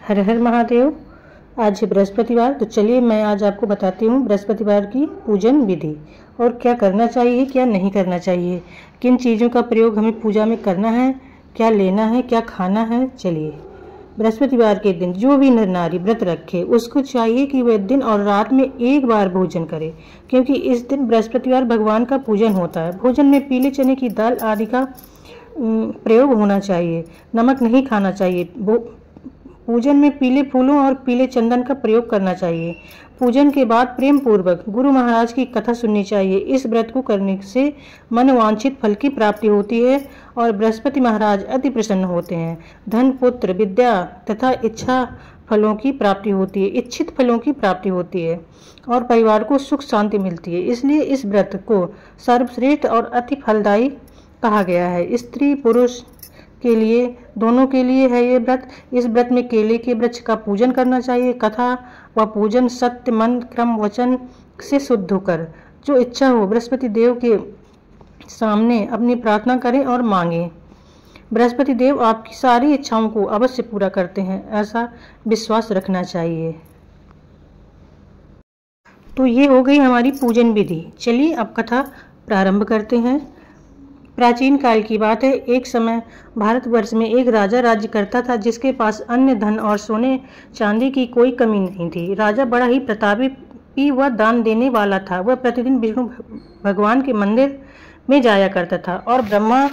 हर हर महादेव। आज है बृहस्पतिवार, तो चलिए मैं आज आपको बताती हूँ बृहस्पतिवार की पूजन विधि और क्या करना चाहिए क्या नहीं करना चाहिए, किन चीज़ों का प्रयोग हमें पूजा में करना है, क्या लेना है, क्या खाना है। चलिए, बृहस्पतिवार के दिन जो भी नर नारी व्रत रखे उसको चाहिए कि वह दिन और रात में एक बार भोजन करे, क्योंकि इस दिन बृहस्पतिवार भगवान का पूजन होता है। भोजन में पीले चने की दाल आदि का प्रयोग होना चाहिए। नमक नहीं खाना चाहिए। पूजन में पीले फूलों और पीले चंदन का प्रयोग करना चाहिए। पूजन के बाद प्रेम पूर्वक गुरु महाराज की कथा सुननी चाहिए। इस व्रत को करने से मनोवांछित फल की प्राप्ति होती है और बृहस्पति महाराज अति प्रसन्न होते हैं। धन, पुत्र, विद्या तथा इच्छा फलों की प्राप्ति होती है, इच्छित फलों की प्राप्ति होती है और परिवार को सुख शांति मिलती है। इसलिए इस व्रत को सर्वश्रेष्ठ और अति फलदायी कहा गया है। स्त्री पुरुष के लिए, दोनों के लिए है ये व्रत। इस व्रत में केले के वृक्ष का पूजन करना चाहिए। कथा व पूजन सत्य, मन, क्रम, वचन से शुद्ध होकर जो इच्छा हो बृहस्पति देव के सामने अपनी प्रार्थना करें और मांगे। बृहस्पति देव आपकी सारी इच्छाओं को अवश्य पूरा करते हैं, ऐसा विश्वास रखना चाहिए। तो ये हो गई हमारी पूजन विधि। चलिए अब कथा प्रारंभ करते हैं। प्राचीन काल की बात है। एक समय भारतवर्ष में एक राजा राज्य करता था, जिसके पास अन्य धन और सोने चांदी की कोई कमी नहीं थी। राजा बड़ा ही प्रतापी व दान देने वाला था। वह प्रतिदिन विष्णु भगवान के मंदिर में जाया करता था और ब्रह्मा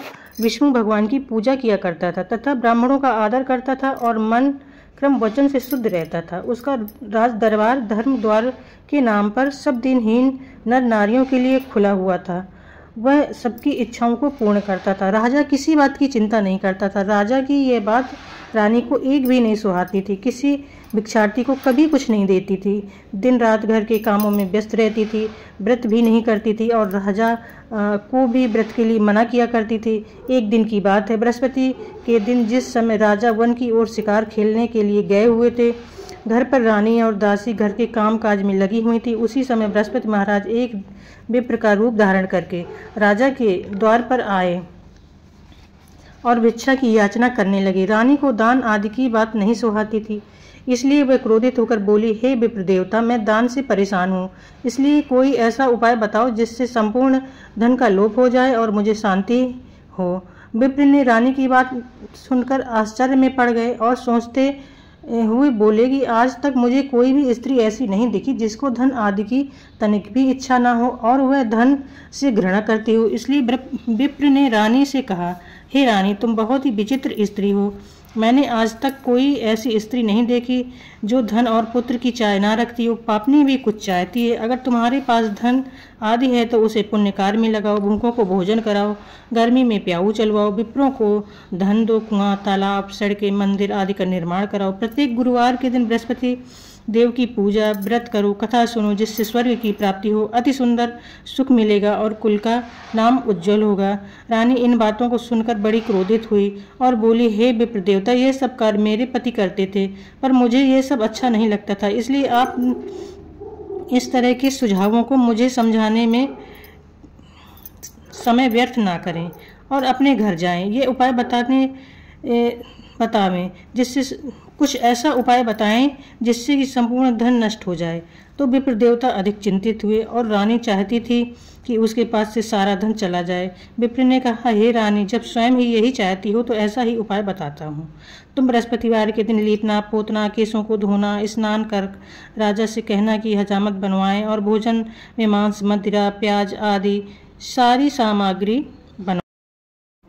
विष्णु भगवान की पूजा किया करता था तथा ब्राह्मणों का आदर करता था और मन, क्रम, वचन से शुद्ध रहता था। उसका राज दरबार धर्म द्वार के नाम पर सब दिनहीन नर नारियों के लिए खुला हुआ था। वह सबकी इच्छाओं को पूर्ण करता था। राजा किसी बात की चिंता नहीं करता था। राजा की यह बात रानी को एक भी नहीं सुहाती थी। किसी भिक्षार्थी को कभी कुछ नहीं देती थी। दिन रात घर के कामों में व्यस्त रहती थी। व्रत भी नहीं करती थी और राजा को भी व्रत के लिए मना किया करती थी। एक दिन की बात है, बृहस्पति के दिन जिस समय राजा वन की ओर शिकार खेलने के लिए गए हुए थे, घर पर रानी और दासी घर के काम काज में लगी हुई थी। उसी समय बृहस्पति महाराज एक विप्र का रूप धारण करके राजा के द्वार पर आए और भिक्षा की याचना करने लगे। रानी को दान आदि की बात नहीं सुहाती थी, इसलिए वह क्रोधित होकर बोली, हे विप्र देवता, मैं दान से परेशान हूँ, इसलिए कोई ऐसा उपाय बताओ जिससे संपूर्ण धन का लोप हो जाए और मुझे शांति हो। विप्र ने रानी की बात सुनकर आश्चर्य में पड़ गए और सोचते हुए बोले कि आज तक मुझे कोई भी स्त्री ऐसी नहीं दिखी जिसको धन आदि की तनिक भी इच्छा ना हो और वह धन से घृणा करती हो। इसलिए विप्र ने रानी से कहा, हे रानी, तुम बहुत ही विचित्र स्त्री हो। मैंने आज तक कोई ऐसी स्त्री नहीं देखी जो धन और पुत्र की चाह ना रखती हो, पापनी भी कुछ चाहती है। अगर तुम्हारे पास धन आदि है तो उसे पुण्य कार्य में लगाओ, भूखों को भोजन कराओ, गर्मी में प्याऊ चलवाओ, विप्रों को धन दो, कुआं, तालाब, सड़कें, मंदिर आदि का निर्माण कराओ। प्रत्येक गुरुवार के दिन बृहस्पति देव की पूजा व्रत करो, कथा सुनो, जिससे स्वर्ग की प्राप्ति हो, अति सुंदर सुख मिलेगा और कुल का नाम उज्जवल होगा। रानी इन बातों को सुनकर बड़ी क्रोधित हुई और बोली, हे विप्र देवता, ये सब कार्य मेरे पति करते थे, पर मुझे ये सब अच्छा नहीं लगता था, इसलिए आप इस तरह के सुझावों को मुझे समझाने में समय व्यर्थ ना करें और अपने घर जाएं। ये उपाय बतावें जिससे कुछ ऐसा उपाय बताएं जिससे कि संपूर्ण धन नष्ट हो जाए। तो विप्र देवता अधिक चिंतित हुए और रानी चाहती थी कि उसके पास से सारा धन चला जाए। विप्र ने कहा, हे रानी, जब स्वयं ही यही चाहती हो तो ऐसा ही उपाय बताता हूँ। तुम बृहस्पतिवार के दिन लीपना पोतना, केसों को धोना, स्नान कर राजा से कहना कि हजामत बनवाएं और भोजन में मांस, मदिरा, प्याज आदि सारी सामग्री बना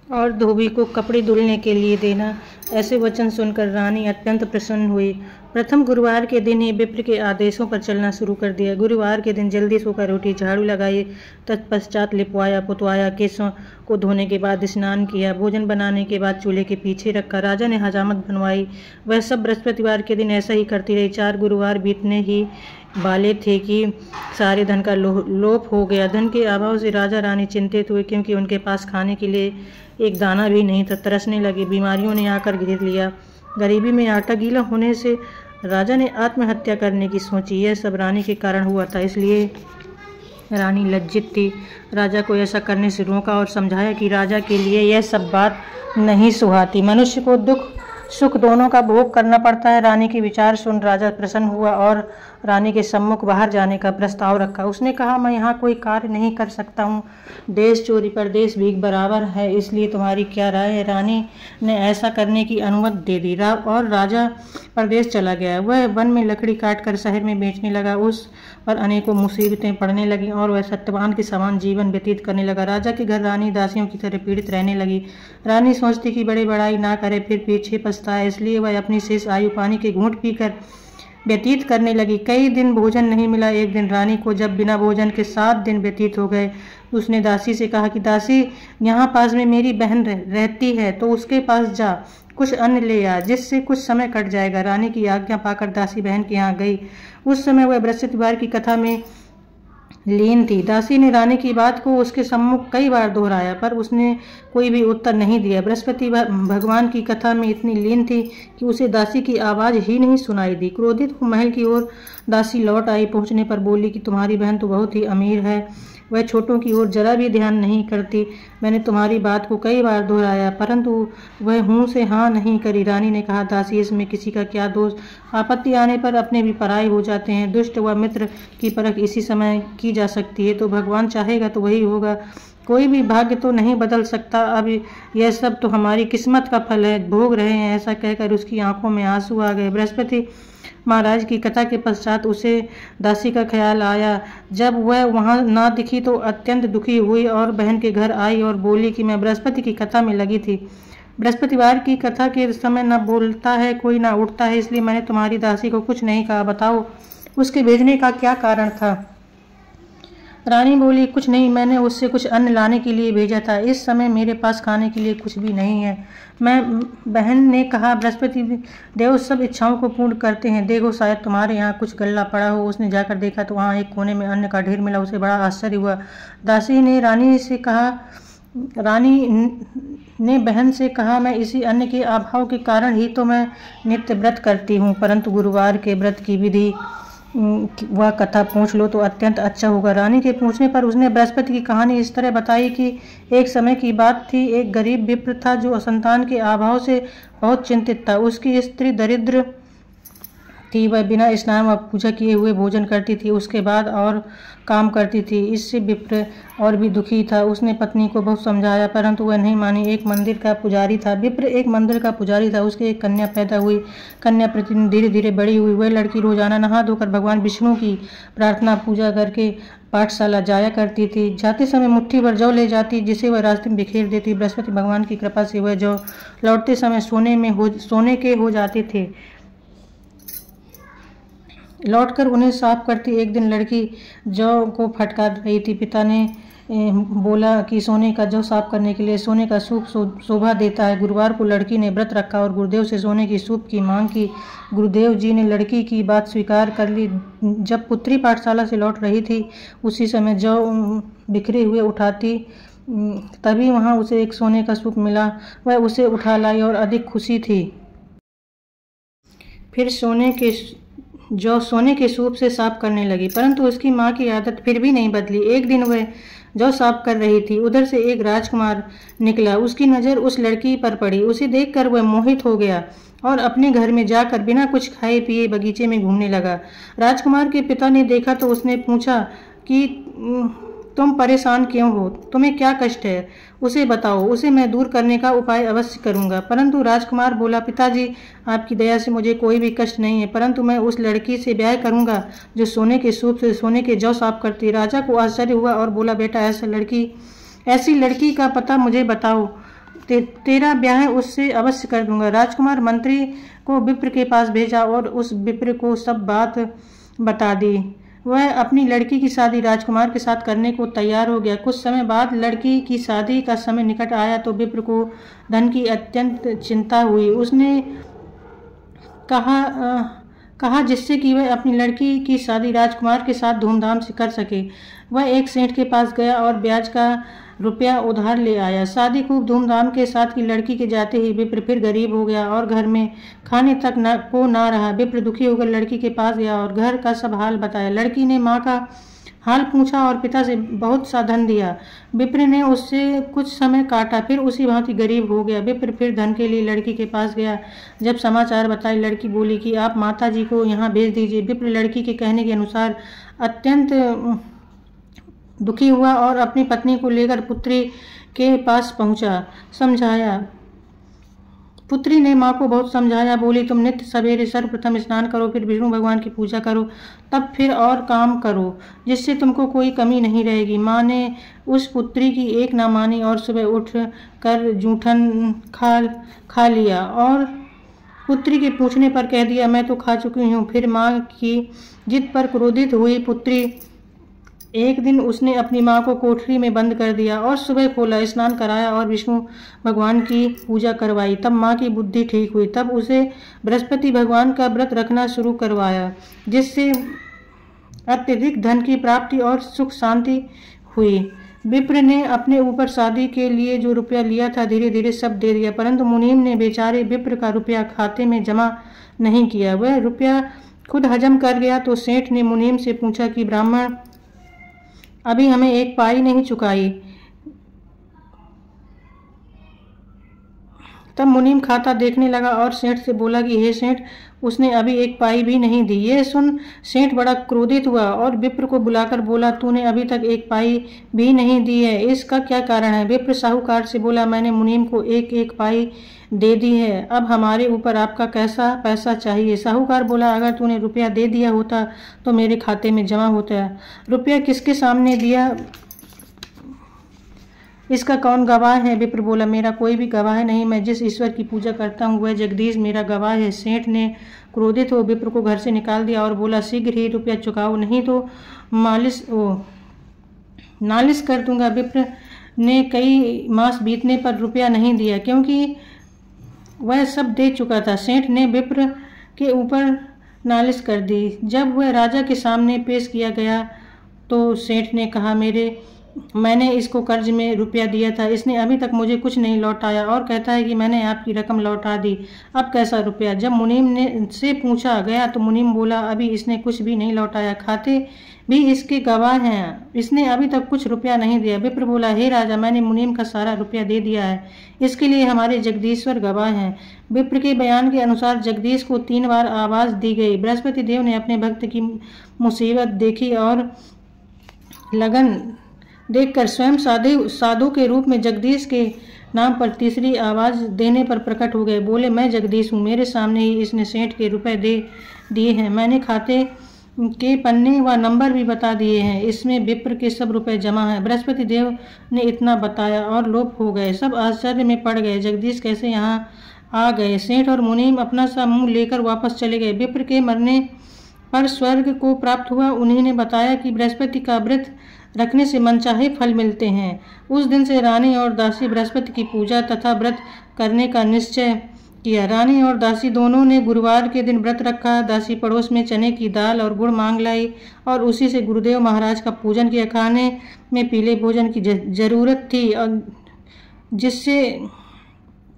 और धोबी को कपड़े धुलने के लिए देना। ऐसे वचन सुनकर रानी अत्यंत प्रसन्न हुई। प्रथम गुरुवार के दिन ही विप्र के आदेशों पर चलना शुरू कर दिया। गुरुवार के दिन जल्दी सोकर उठी, झाड़ू लगाई, तत्पश्चात लिपवाया पुतवाया, केसों को धोने के बाद स्नान किया, भोजन बनाने के बाद चूल्हे के पीछे रखा। राजा ने हजामत बनवाई। वह सब बृहस्पतिवार के दिन ऐसा ही करती रही। 4 गुरुवार बीतने ही वाले थे कि सारे धन का लोप हो गया। धन के अभाव से राजा रानी चिंतित हुए, क्योंकि उनके पास खाने के लिए एक दाना भी नहीं था। तरसने लगे। बीमारियों ने आकर घेर लिया। गरीबी में आटा गीला होने से राजा ने आत्महत्या करने की सोची। यह सब रानी के कारण हुआ था, इसलिए रानी लज्जित थी। राजा को ऐसा करने से रोका और समझाया कि राजा के लिए यह सब बात नहीं सुहाती। मनुष्य को दुख सुख दोनों का भोग करना पड़ता है। रानी के विचार सुन राजा प्रसन्न हुआ और रानी के सम्मुख बाहर जाने का प्रस्ताव रखा। उसने कहा, मैं यहाँ कोई कार्य नहीं कर सकता हूँ, देश चोरी परदेश भीख बराबर है, इसलिए तुम्हारी क्या राय है। रानी ने ऐसा करने की अनुमति दे दी और राजा परदेश चला गया। वह वन में लकड़ी काट कर शहर में बेचने लगा। उस पर अनेकों मुसीबतें पड़ने लगीं और वह सत्यवान के समान जीवन व्यतीत करने लगा। राजा के घर रानी दासियों की तरह पीड़ित रहने लगी। रानी सोचती कि बड़े बड़ाई ना करे फिर पीछे पछताए, इसलिए वह अपनी शेष आयु पानी के घूंट पीकर व्यतीत करने लगी। कई दिन भोजन नहीं मिला। एक दिन रानी को जब बिना भोजन के 7 दिन व्यतीत हो गए, उसने दासी से कहा कि दासी, यहाँ पास में मेरी बहन रहती है, तो उसके पास जा, कुछ अन्न ले आ, जिससे कुछ समय कट जाएगा। रानी की आज्ञा पाकर दासी बहन के यहाँ गई। उस समय वह बृहस्पतिवार की कथा में लीन थी। दासी ने रानी की बात को उसके सम्मुख कई बार दोहराया, पर उसने कोई भी उत्तर नहीं दिया। बृहस्पति भगवान की कथा में इतनी लीन थी कि उसे दासी की आवाज़ ही नहीं सुनाई दी। क्रोधित महल की ओर दासी लौट आई। पहुंचने पर बोली कि तुम्हारी बहन तो बहुत ही अमीर है, वह छोटों की ओर जरा भी ध्यान नहीं करती। मैंने तुम्हारी बात को कई बार दोहराया, परंतु वह हूँ से हाँ नहीं करी। रानी ने कहा, दासी, इसमें किसी का क्या दोष, आपत्ति आने पर अपने भी पराये हो जाते हैं। दुष्ट व मित्र की परख इसी समय की जा सकती है, तो भगवान चाहेगा तो वही होगा। कोई भी भाग्य तो नहीं बदल सकता। अब यह सब तो हमारी किस्मत का फल है, भोग रहे हैं। ऐसा कहकर उसकी आंखों में आंसू आ गए। बृहस्पति महाराज की कथा के पश्चात उसे दासी का ख्याल आया। जब वह वहां ना दिखी तो अत्यंत दुखी हुई और बहन के घर आई और बोली कि मैं बृहस्पति की कथा में लगी थी। बृहस्पतिवार की कथा के समय न बोलता है कोई, ना उठता है, इसलिए मैंने तुम्हारी दासी को कुछ नहीं कहा। बताओ उसके भेजने का क्या कारण था। रानी बोली, कुछ नहीं, मैंने उससे कुछ अन्न लाने के लिए भेजा था। इस समय मेरे पास खाने के लिए कुछ भी नहीं है। बहन ने कहा, बृहस्पति देव सब इच्छाओं को पूर्ण करते हैं, देखो शायद तुम्हारे यहाँ कुछ गल्ला पड़ा हो। उसने जाकर देखा तो वहाँ एक कोने में अन्न का ढेर मिला। उसे बड़ा आश्चर्य हुआ। दासी ने रानी ने बहन से कहा, मैं इसी अन्न के अभाव के कारण ही तो मैं नित्य व्रत करती हूँ, परंतु गुरुवार के व्रत की विधि वह कथा पूछ लो तो अत्यंत अच्छा होगा। रानी के पूछने पर उसने बृहस्पति की कहानी इस तरह बताई कि एक समय की बात थी। एक गरीब विप्र था जो संतान के अभाव से बहुत चिंतित था। उसकी स्त्री दरिद्र थी। वह बिना स्नान व पूजा किए हुए भोजन करती थी, उसके बाद और काम करती थी। इससे विप्र और भी दुखी था। उसने पत्नी को बहुत समझाया, परंतु वह नहीं मानी। एक मंदिर का पुजारी था। विप्र एक मंदिर का पुजारी था। उसके एक कन्या पैदा हुई। कन्या प्रतिदिन धीरे धीरे बड़ी हुई। वह लड़की रोजाना नहा धोकर भगवान विष्णु की प्रार्थना पूजा करके पाठशाला जाया करती थी। जाते समय मुट्ठी भर जौ ले जाती, जिसे वह रास्ते में बिखेर देती। बृहस्पति भगवान की कृपा से वह जौ लौटते समय सोने के हो जाते थे। लौटकर उन्हें साफ करती। एक दिन लड़की जौ को फटकार रही थी। पिता ने बोला कि सोने का जौ साफ करने के लिए सोने का सूप शोभा देता है। गुरुवार को लड़की ने व्रत रखा और गुरुदेव से सोने की सूप की मांग की। गुरुदेव जी ने लड़की की बात स्वीकार कर ली। जब पुत्री पाठशाला से लौट रही थी, उसी समय जौ बिखरे हुए उठाती, तभी वहां उसे एक सोने का सूप मिला। वह उसे उठा लाई और अधिक खुशी थी। फिर सोने के सूप से साफ करने लगी, परंतु उसकी माँ की आदत फिर भी नहीं बदली। एक दिन वह जौ साफ कर रही थी, उधर से एक राजकुमार निकला। उसकी नज़र उस लड़की पर पड़ी। उसे देखकर वह मोहित हो गया और अपने घर में जाकर बिना कुछ खाए पिए बगीचे में घूमने लगा। राजकुमार के पिता ने देखा तो उसने पूछा कि तुम परेशान क्यों हो, तुम्हें क्या कष्ट है, उसे बताओ, उसे मैं दूर करने का उपाय अवश्य करूंगा। परंतु राजकुमार बोला, पिताजी, आपकी दया से मुझे कोई भी कष्ट नहीं है, परंतु मैं उस लड़की से ब्याह करूंगा जो सोने के सूप से सोने के जौ साफ करती। राजा को आश्चर्य हुआ और बोला, बेटा, ऐसी लड़की का पता मुझे बताओ, तेरा ब्याह उससे अवश्य कर दूंगा। राजकुमार मंत्री को विप्र के पास भेजा और उस विप्र को सब बात बता दी। वह अपनी लड़की की शादी राजकुमार के साथ करने को तैयार हो गया। कुछ समय बाद लड़की की शादी का समय निकट आया तो विप्र को धन की अत्यंत चिंता हुई। उसने कहा जिससे कि वह अपनी लड़की की शादी राजकुमार के साथ धूमधाम से कर सके। वह एक सेठ के पास गया और ब्याज का रुपया उधार ले आया। शादी खूब धूमधाम के साथ की लड़की के जाते ही विप्र फिर गरीब हो गया और घर में खाने तक ना रहा। विप्र दुखी होकर लड़की के पास गया और घर का सब हाल बताया। लड़की ने माँ का हाल पूछा और पिता से बहुत सा धन दिया। विप्र ने उससे कुछ समय काटा, फिर उसी भांति गरीब हो गया। विप्र फिर धन के लिए लड़की के पास गया। जब समाचार बताई, लड़की बोली कि आप माता जी को यहाँ भेज दीजिए। विप्र लड़की के कहने के अनुसार अत्यंत दुखी हुआ और अपनी पत्नी को लेकर पुत्री के पास पहुंचा। समझाया, पुत्री ने माँ को बहुत समझाया। बोली, तुम नित्य सवेरे सर्वप्रथम स्नान करो, फिर विष्णु भगवान की पूजा करो, तब फिर और काम करो, जिससे तुमको कोई कमी नहीं रहेगी। माँ ने उस पुत्री की एक ना मानी और सुबह उठ कर जूठन खा लिया और पुत्री के पूछने पर कह दिया, मैं तो खा चुकी हूँ। फिर माँ की जिद पर क्रोधित हुई पुत्री एक दिन उसने अपनी माँ को कोठरी में बंद कर दिया और सुबह खोला, स्नान कराया और विष्णु भगवान की पूजा करवाई। तब माँ की बुद्धि ठीक हुई। तब उसे बृहस्पति भगवान का व्रत रखना शुरू करवाया, जिससे अत्यधिक धन की प्राप्ति और सुख शांति हुई। विप्र ने अपने ऊपर शादी के लिए जो रुपया लिया था धीरे धीरे सब दे दिया, परंतु मुनीम ने बेचारे विप्र का रुपया खाते में जमा नहीं किया। वह रुपया खुद हजम कर गया। तो सेठ ने मुनीम से पूछा कि ब्राह्मण अभी हमें एक पाई नहीं चुकाई। तब मुनीम खाता देखने लगा और सेठ से बोला कि हे सेठ, उसने अभी एक पाई भी नहीं दी। यह सुन सेठ बड़ा क्रोधित हुआ और विप्र को बुलाकर बोला, तूने अभी तक एक पाई भी नहीं दी है, इसका क्या कारण है? विप्र साहूकार से बोला, मैंने मुनीम को एक एक पाई दे दी है, अब हमारे ऊपर आपका कैसा पैसा चाहिए? साहूकार बोला, अगर तूने रुपया दे दिया होता तो मेरे खाते में जमा होता। रुपया किसके सामने दिया, इसका कौन गवाह है? विप्र बोला, मेरा कोई भी गवाह नहीं, मैं जिस ईश्वर की पूजा करता हूँ वह जगदीश मेरा गवाह है। सेठ ने क्रोधित हो विप्र को घर से निकाल दिया और बोला, शीघ्र ही रुपया चुकाओ, नहीं तो नालिश कर दूंगा। विप्र ने कई मास बीतने पर रुपया नहीं दिया, क्योंकि वह सब दे चुका था। सेठ ने विप्र के ऊपर नालिश कर दी। जब वह राजा के सामने पेश किया गया तो सेठ ने कहा, मैंने इसको कर्ज में रुपया दिया था, इसने अभी तक मुझे कुछ नहीं लौटाया और कहता है कि मैंने आपकी रकम लौटा दी, अब कैसा रुपया? जब मुनीम ने से पूछा गया तो मुनीम बोला, अभी इसने कुछ भी नहीं लौटाया, खाते भी इसके गवाह हैं, इसने अभी तक कुछ रुपया नहीं दिया। विप्र बोला, हे राजा, मैंने मुनीम का सारा रुपया दे दिया है, इसके लिए हमारे जगदीश्वर गवाह हैं। विप्र के बयान के अनुसार जगदीश को 3 बार आवाज दी गई। बृहस्पति देव ने अपने भक्त की मुसीबत देखी और लगन देखकर स्वयं साधु के रूप में जगदीश के नाम पर तीसरी आवाज देने पर प्रकट हो गए। बोले, मैं जगदीश हूँ, मेरे सामने ही इसने सेठ के रुपए दे दिए हैं, मैंने खाते के पन्ने व नंबर भी बता दिए हैं, इसमें विप्र के सब रुपए जमा हैं। बृहस्पति देव ने इतना बताया और लोप हो गए। सब आश्चर्य में पड़ गए, जगदीश कैसे यहाँ आ गए? सेठ और मुनीम अपना सा मुंह लेकर वापस चले गए। विप्र के मरने पर स्वर्ग को प्राप्त हुआ। उन्होंने बताया कि बृहस्पति का व्रत रखने से मनचाहे फल मिलते हैं। उस दिन से रानी और दासी बृहस्पति की पूजा तथा व्रत करने का निश्चय किया। रानी और दासी दोनों ने गुरुवार के दिन व्रत रखा। दासी पड़ोस में चने की दाल और गुड़ मांग लाई और उसी से गुरुदेव महाराज का पूजन किया। खाने में पीले भोजन की जरूरत थी और जिससे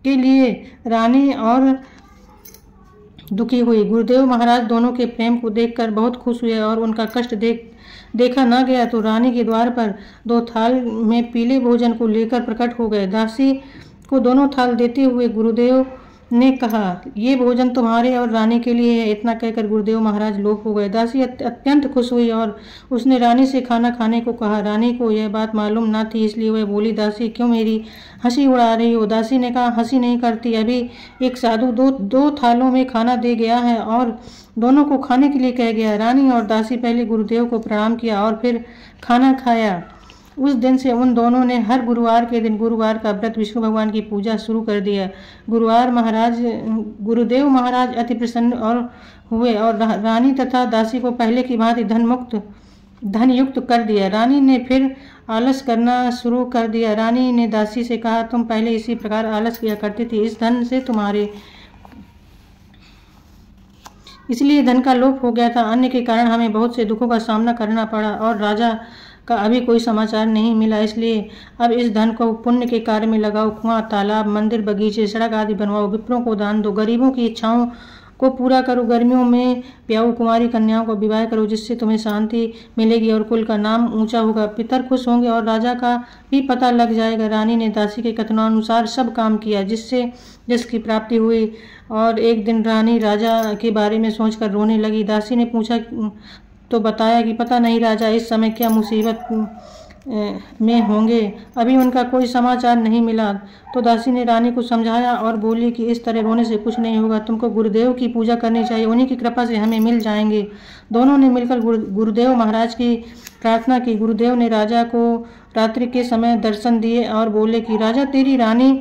के लिए रानी और दुखी हुई। गुरुदेव महाराज दोनों के प्रेम को देखकर बहुत खुश हुए और उनका कष्ट देखा न गया तो रानी के द्वार पर 2 थाल में पीले भोजन को लेकर प्रकट हो गए। दासी को दोनों थाल देते हुए गुरुदेव ने कहा, ये भोजन तुम्हारे और रानी के लिए है। इतना कहकर गुरुदेव महाराज लोप हो गए। दासी अत्यंत खुश हुई और उसने रानी से खाना खाने को कहा। रानी को यह बात मालूम न थी, इसलिए वह बोली, दासी क्यों मेरी हंसी उड़ा रही हो? दासी ने कहा, हंसी नहीं करती, अभी एक साधु दो थालों में खाना दे गया है और दोनों को खाने के लिए कह गया। रानी और दासी पहले गुरुदेव को प्रणाम किया और फिर खाना खाया। उस दिन से उन दोनों ने हर गुरुवार के दिन गुरुवार का व्रत विष्णु भगवान की पूजा शुरू कर दिया। गुरुदेव महाराज अति प्रसन्न और हुए और रानी तथा दासी को पहले की भांति धन युक्त कर दिया। रानी ने फिर आलस करना शुरू कर दिया। रानी ने दासी से कहा, तुम पहले इसी प्रकार आलस किया करती थी, इस धन से तुम्हारे इसलिए धन का लोप हो गया था। अन्य के कारण हमें बहुत से दुखों का सामना करना पड़ा और राजा का अभी कोई समाचार नहीं मिला, इसलिए अब इस धन को पुण्य के कार्य में लगाओ। कुआं, तालाब, मंदिर, बगीचे, सड़क आदि बनवाओ, विप्रों को दान दो, गरीबों की इच्छाओं को पूरा करो। गर्मियों में ब्याऊ कुमारी कन्याओं को विवाह करो, जिससे तुम्हें शांति मिलेगी और कुल का नाम ऊंचा होगा। पितर खुश होंगे और राजा का भी पता लग जाएगा। रानी ने दासी के कथनानुसार सब काम किया, जिससे जिसकी प्राप्ति हुई। और एक दिन रानी राजा के बारे में सोचकर रोने लगी। दासी ने पूछा तो बताया कि पता नहीं राजा इस समय क्या मुसीबत में होंगे, अभी उनका कोई समाचार नहीं मिला। तो दासी ने रानी को समझाया और बोली कि इस तरह रोने से कुछ नहीं होगा, तुमको गुरुदेव की पूजा करनी चाहिए, उन्हीं की कृपा से हमें मिल जाएंगे। दोनों ने मिलकर गुरुदेव महाराज की प्रार्थना की। गुरुदेव ने राजा को रात्रि के समय दर्शन दिए और बोले कि राजा, तेरी रानी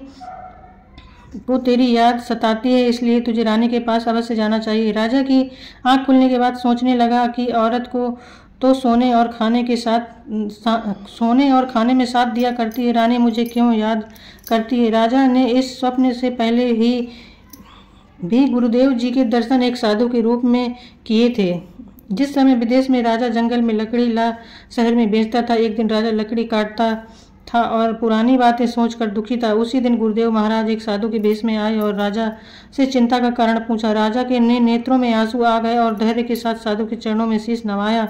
को तेरी याद सताती है, इसलिए तुझे रानी के पास अवश्य जाना चाहिए। राजा की आंख खुलने के बाद सोचने लगा कि औरत को तो सोने और खाने में साथ दिया करती है, रानी मुझे क्यों याद करती है। राजा ने इस स्वप्न से पहले ही भी गुरुदेव जी के दर्शन एक साधु के रूप में किए थे। जिस समय विदेश में राजा जंगल में लकड़ी ला शहर में बेचता था, एक दिन राजा लकड़ी काटता था और पुरानी बातें सोचकर दुखी था। उसी दिन गुरुदेव महाराज एक साधु के भेष में आए और राजा से चिंता का कारण पूछा। राजा के नेत्रों में आंसू आ गए और धैर्य के साथ साधु के चरणों में शीश नवाया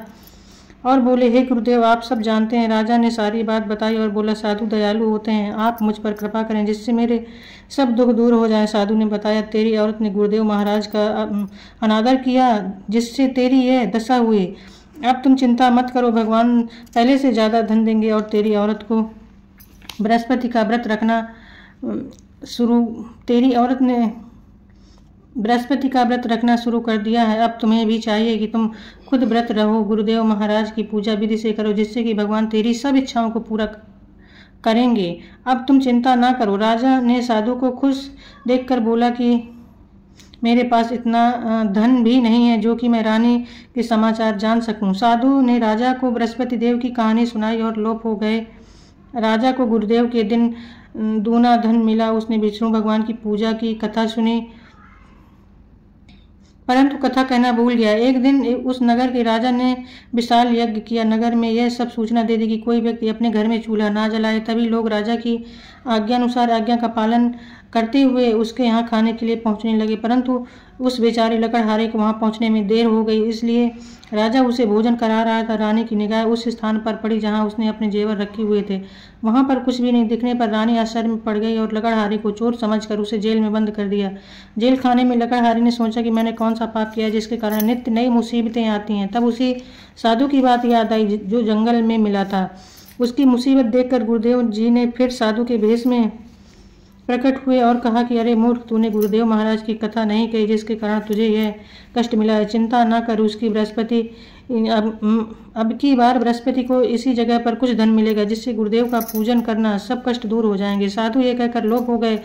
और बोले, हे गुरुदेव, आप सब जानते हैं। राजा ने सारी बात बताई और बोला, साधु दयालु होते हैं, आप मुझ पर कृपा करें जिससे मेरे सब दुख दूर हो जाए। साधु ने बताया, तेरी औरत ने गुरुदेव महाराज का अनादर किया, जिससे तेरी यह दशा हुई। अब तुम चिंता मत करो, भगवान पहले से ज़्यादा धन देंगे और तेरी औरत को बृहस्पति का व्रत रखना तेरी औरत ने बृहस्पति का व्रत रखना शुरू कर दिया है। अब तुम्हें भी चाहिए कि तुम खुद व्रत रहो, गुरुदेव महाराज की पूजा विधि से करो, जिससे कि भगवान तेरी सब इच्छाओं को पूरा करेंगे। अब तुम चिंता ना करो। राजा ने साधु को खुश देखकर बोला कि मेरे पास इतना धन भी नहीं है जो कि मैं रानी के समाचार जान सकूं। साधु ने राजा को बृहस्पति देव की कहानी सुनाई और लोप हो गए। राजा को गुरुदेव के दिन दूना धन मिला। उसने विष्णु भगवान की पूजा की कथा सुनी, परंतु कथा कहना भूल गया। एक दिन उस नगर के राजा ने विशाल यज्ञ किया। नगर में यह सब सूचना दे दी कि कोई व्यक्ति अपने घर में चूल्हा ना जलाए। तभी लोग राजा की आज्ञानुसार आज्ञा का पालन करते हुए उसके यहाँ खाने के लिए पहुँचने लगे, परंतु उस बेचारे लकड़हारे को वहाँ पहुँचने में देर हो गई, इसलिए राजा उसे भोजन करा रहा था। रानी की निगाह उस स्थान पर पड़ी जहाँ उसने अपने जेवर रखे हुए थे। वहाँ पर कुछ भी नहीं दिखने पर रानी आश्चर्य में पड़ गई और लकड़हारे को चोर समझकर उसे जेल में बंद कर दिया। जेल खाने में लकड़हारे ने सोचा कि मैंने कौन सा पाप किया जिसके कारण नित्य नई मुसीबतें आती हैं। तब उसी साधु की बात याद आई जो जंगल में मिला था। उसकी मुसीबत देखकर गुरुदेव जी ने फिर साधु के भेष में प्रकट हुए और कहा कि अरे मूर्ख, तूने गुरुदेव महाराज की कथा नहीं कही जिसके कारण तुझे यह कष्ट मिला है। चिंता न कर, उसकी बृहस्पति अब की बार बृहस्पति को इसी जगह पर कुछ धन मिलेगा, जिससे गुरुदेव का पूजन करना सब कष्ट दूर हो जाएंगे। साधु ये कहकर लोप हो गए।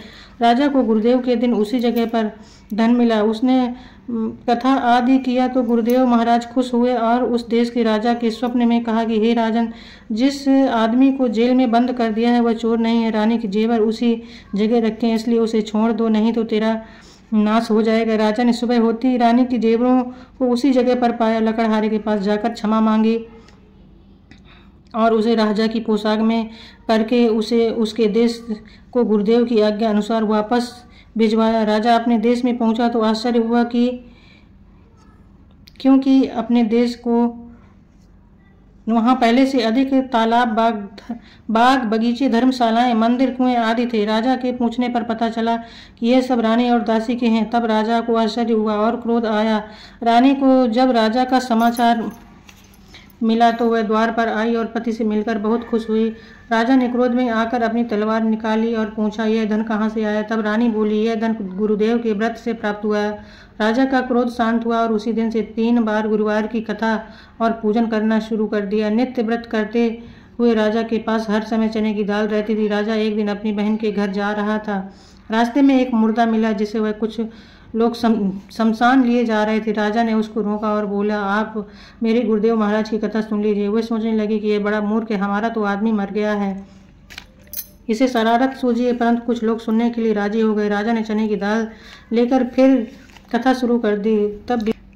राजा को गुरुदेव के दिन उसी जगह पर धन मिला। उसने कथा आदि किया तो गुरुदेव महाराज खुश हुए और उस देश के राजा के स्वप्न में कहा कि हे राजन, जिस आदमी को जेल में बंद कर दिया है वह चोर नहीं है। रानी के जेवर उसी जगह रखे हैं, इसलिए उसे छोड़ दो, नहीं तो तेरा नाश हो जाएगा। राजा ने सुबह होती ही रानी के जेवरों को उसी जगह पर पाया। लकड़हारे के पास जाकर क्षमा मांगी और उसे राजा की पोशाक में करके उसे उसके देश को गुरुदेव की आज्ञा अनुसार वापस भिजवाया। राजा अपने देश में पहुंचा तो आश्चर्य हुआ कि क्योंकि अपने देश को वहाँ पहले से अधिक तालाब, बाग बगीचे, धर्मशालाएं, मंदिर, कुएं आदि थे। राजा के पूछने पर पता चला कि यह सब रानी और दासी के हैं। तब राजा को आश्चर्य हुआ और क्रोध आया। रानी को जब राजा का समाचार मिला तो वह द्वार पर आई और पति से मिलकर बहुत खुश हुई। राजा ने क्रोध में आकर अपनी तलवार निकाली और पूछा, यह धन कहाँ से आया? तब रानी बोली, यह धन गुरुदेव के व्रत से प्राप्त हुआ है। राजा का क्रोध शांत हुआ और उसी दिन से 3 बार गुरुवार की कथा और पूजन करना शुरू कर दिया। नित्य व्रत करते हुए राजा के पास हर समय चने की दाल रहती थी। राजा एक दिन अपनी बहन के घर जा रहा था। रास्ते में एक मुर्दा मिला जिसे वह कुछ लोग शमशान लिए जा रहे थे। राजा ने उसको रोका और बोला, आप मेरे गुरुदेव महाराज की कथा सुन लीजिए। वे सोचने लगे कि यह बड़ा मूर्ख है, हमारा तो आदमी मर गया है, इसे शरारत सूझी है, परंतु कुछ लोग सुनने के लिए राजी हो गए। राजा ने चने की दाल लेकर फिर कथा शुरू कर दी।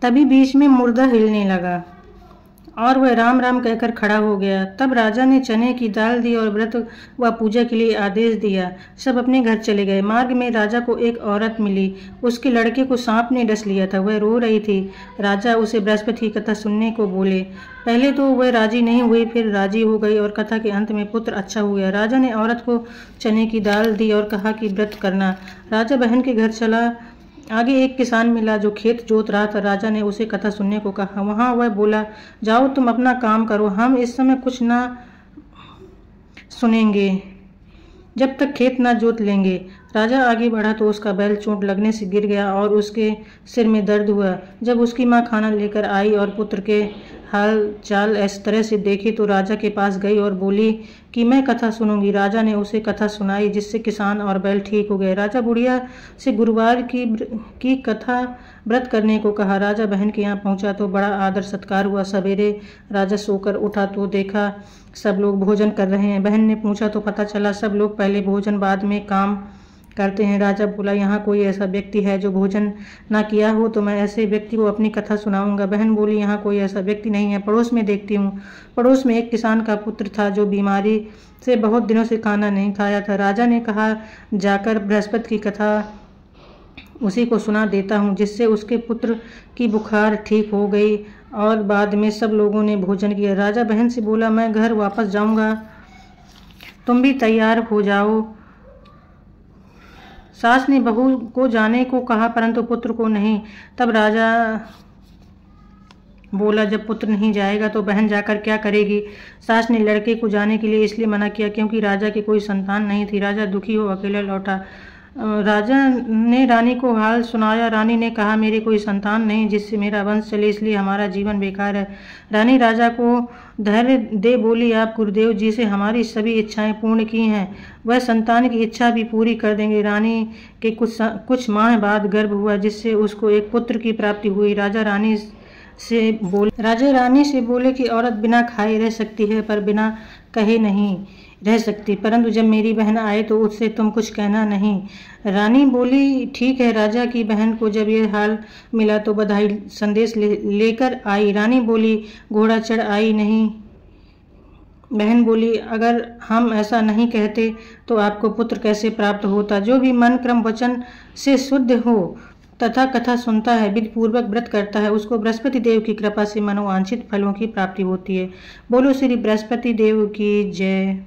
तभी बीच में मुर्दा हिलने लगा और वह राम राम कहकर खड़ा हो गया। तब राजा ने चने की दाल दी और व्रत व पूजा के लिए आदेश दिया। सब अपने घर चले गए। मार्ग में राजा को एक औरत मिली। उसके लड़के को सांप ने डस लिया था। वह रो रही थी। राजा उसे बृहस्पति की कथा सुनने को बोले। पहले तो वह राजी नहीं हुई, फिर राजी हो गई और कथा के अंत में पुत्र अच्छा हो गया। राजा ने औरत को चने की दाल दी और कहा कि व्रत करना। राजा बहन के घर चला। आगे एक किसान मिला जो खेत जोत रहा था। राजा ने उसे कथा सुनने को कहा। वहां वह बोला, जाओ तुम अपना काम करो, हम इस समय कुछ ना सुनेंगे जब तक खेत ना जोत लेंगे। राजा आगे बढ़ा तो उसका बैल चोट लगने से गिर गया और उसके सिर में दर्द हुआ। जब उसकी माँ खाना लेकर आई और पुत्र के हाल चाल इस तरह से देखे तो राजा के पास गई और बोली कि मैं कथा सुनूंगी। राजा ने उसे कथा सुनाई, जिससे किसान और बैल ठीक हो गए। राजा बुढ़िया से गुरुवार की कथा व्रत करने को कहा। राजा बहन के यहाँ पहुंचा तो बड़ा आदर सत्कार हुआ। सवेरे राजा सोकर उठा तो देखा सब लोग भोजन कर रहे हैं। बहन ने पूछा तो पता चला सब लोग पहले भोजन बाद में काम करते हैं। राजा बोला, यहाँ कोई ऐसा व्यक्ति है जो भोजन ना किया हो तो मैं ऐसे व्यक्ति को अपनी कथा सुनाऊंगा। बहन बोली, यहाँ कोई ऐसा व्यक्ति नहीं है, पड़ोस में देखती हूँ। पड़ोस में एक किसान का पुत्र था जो बीमारी से बहुत दिनों से खाना नहीं खाया था। राजा ने कहा, जाकर बृहस्पति की कथा उसी को सुना देता हूँ, जिससे उसके पुत्र की बुखार ठीक हो गई। और बाद में सब लोगों ने भोजन किया। राजा बहन से बोला, मैं घर वापस जाऊंगा, तुम भी तैयार हो जाओ। सास ने बहू को जाने को कहा परंतु पुत्र को नहीं। तब राजा बोला, जब पुत्र नहीं जाएगा तो बहन जाकर क्या करेगी। सास ने लड़के को जाने के लिए इसलिए मना किया क्योंकि राजा की कोई संतान नहीं थी। राजा दुखी हो अकेला लौटा। राजा ने रानी को हाल सुनाया। रानी ने कहा, मेरे कोई संतान नहीं जिससे मेरा वंश चले, इसलिए हमारा जीवन बेकार है। रानी राजा को धैर्य दे बोली, आप गुरुदेव जी से हमारी सभी इच्छाएं पूर्ण की हैं, वह संतान की इच्छा भी पूरी कर देंगे। रानी के कुछ माह बाद गर्भ हुआ, जिससे उसको एक पुत्र की प्राप्ति हुई। राजा रानी से बोले कि औरत बिना खाए रह सकती है पर बिना कहे नहीं रह सकती, परंतु जब मेरी बहन आए तो उससे तुम कुछ कहना नहीं। रानी बोली, ठीक है। राजा की बहन को जब ये हाल मिला तो बधाई संदेश लेकर आई। रानी बोली, घोड़ा चढ़ आई नहीं। बहन बोली, अगर हम ऐसा नहीं कहते तो आपको पुत्र कैसे प्राप्त होता। जो भी मन क्रम वचन से शुद्ध हो तथा कथा सुनता है, विधि पूर्वक व्रत करता है, उसको बृहस्पति देव की कृपा से मनोवांछित फलों की प्राप्ति होती है। बोलो श्री बृहस्पति देव की जय।